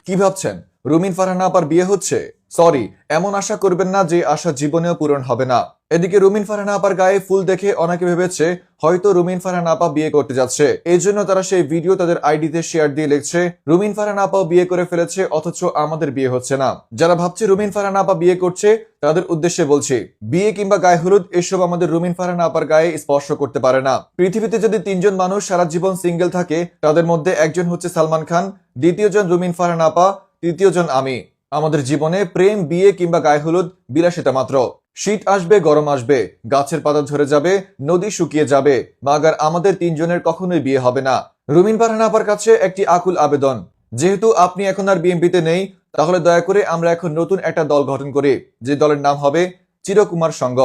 কি ভাবছেন রুমিন ফারহানা আপার বিয়ে হচ্ছে? সরি, এমন আশা করবেন না যে আশা জীবনেও পূরণ হবে না। এদিকে রুমিন ফারহানা আপার গায়ে ফুল দেখে অনেকে ভেবেছে হয়তো রুমিন ফারহানা আপা বিয়ে করতে যাচ্ছে। এই জন্য তারা সেই ভিডিও তাদের আইডিতে শেয়ার দিয়ে লিখছে রুমিন ফারহানা আপাও বিয়ে করে ফেলেছে অথচ আমাদের বিয়ে হচ্ছে না। যারা ভাবছে রুমিন ফারহানা আপা বিয়ে করছে তাদের উদ্দেশ্যে বলছি, বিয়ে কিংবা গায়ে হলুদ এসব আমাদের রুমিন ফারহানা আপার গায়ে স্পর্শ করতে পারে না। পৃথিবীতে যদি তিনজন মানুষ সারা জীবন সিঙ্গেল থাকে তাদের মধ্যে একজন হচ্ছে সালমান খান, দ্বিতীয়জন রুমিন ফারহানা আপা, তৃতীয়জন আমি। আমাদের জীবনে প্রেম, বিয়ে কিংবা গায়ে হলুদ বিলাসিতা মাত্র। শীত আসবে, গরম আসবে, গাছের পাতা ঝরে যাবে, নদী শুকিয়ে যাবে, মাগার আমাদের তিনজনের কখনোই বিয়ে হবে না। রুমিন ফারহানা আপার কাছে একটি আকুল আবেদন, যেহেতু আপনি এখন আর বিএনপিতে নেই, তাহলে দয়া করে আমরা এখন নতুন একটা দল গঠন করি, যে দলের নাম হবে চিরকুমার সংঘ।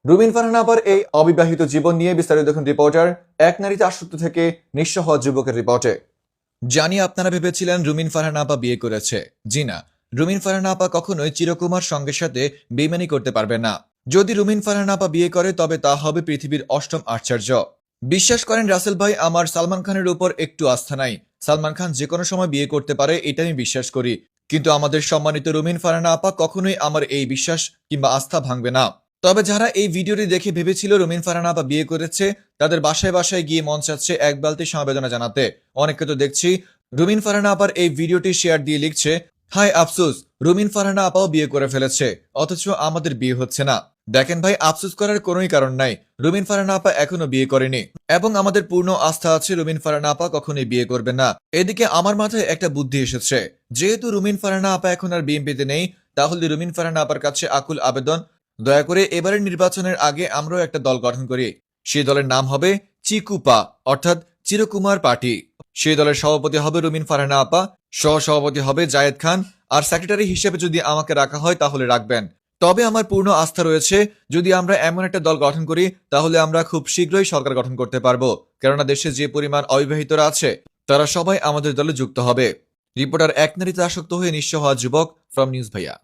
রুমিন ফারহানা আপার এই অবিবাহিত জীবন নিয়ে বিস্তারিত দেখুন রিপোর্টার এক নারীতে আসক্ত থেকে নিঃস্ব হওয়া যুবকের রিপোর্টে। জানি আপনারা ভেবেছিলেন রুমিন ফারহানা আপা বিয়ে করেছে। জি না, রুমিন ফারহানা আপা কখনোই চিরকুমার সঙ্গের সাথে বেইমানি করতে পারবে না। যদি রুমিন ফারহানা আপা বিয়ে করে তবে তা হবে পৃথিবীর অষ্টম আশ্চর্য। বিশ্বাস করেন রাসেল ভাই, আমার সালমান খানের উপর একটু আস্থা নাই। সালমান খান যে কোনো সময় বিয়ে করতে পারে এটা আমি বিশ্বাস করি, কিন্তু আমাদের সম্মানিত রুমিন ফারহানা আপা কখনোই আমার এই বিশ্বাস কিংবা আস্থা ভাঙবে না। তবে যারা এই ভিডিওটি দেখে ভেবেছিল রুমিন ফারহানা আপা বিয়ে করেছে, তাদের বাসায় বাসায় গিয়ে মন চাচ্ছে এক বালতি সমবেদনা জানাতে। অনেকে তো দেখছি রুমিন ফারহানা আপার এই ভিডিওটি শেয়ার দিয়ে লিখছে, হাই আফসোস, রুমিন ফারহানা আপাও বিয়ে করে ফেলেছে অথচ আমাদের বিয়ে হচ্ছে না। দেখেন ভাই, আফসোস করার কোনোই কারণ নাই। রুমিন ফারহানা আপা এখনো বিয়ে করেনি এবং আমাদের পূর্ণ আস্থা আছে রুমিন ফারহানা আপা কখনোই বিয়ে করবে না। এদিকে আমার মাথায় একটা বুদ্ধি এসেছে, যেহেতু রুমিন ফারহানা আপা এখন আর বিএনপিতে নেই, তাহলে রুমিন ফারহানা আপার কাছে আকুল আবেদন, দয়া করে এবারের নির্বাচনের আগে আমরাও একটা দল গঠন করি। সেই দলের নাম হবে চিকুপা, অর্থাৎ চিরকুমার পার্টি। সেই দলের সভাপতি হবে রুমিন ফারহানা আপা, সহসভাপতি হবে জায়েদ খান, আর সেক্রেটারি হিসেবে যদি আমাকে রাখা হয় তাহলে রাখবেন। তবে আমার পূর্ণ আস্থা রয়েছে যদি আমরা এমন একটা দল গঠন করি তাহলে আমরা খুব শীঘ্রই সরকার গঠন করতে পারবো, কেননা দেশে যে পরিমাণ অবিবাহিতরা আছে তারা সবাই আমাদের দলে যুক্ত হবে। রিপোর্টার এক নারীতে আসক্ত হয়ে নিঃস্ব হওয়া যুবক, ফ্রম নিউজ ভাইয়া।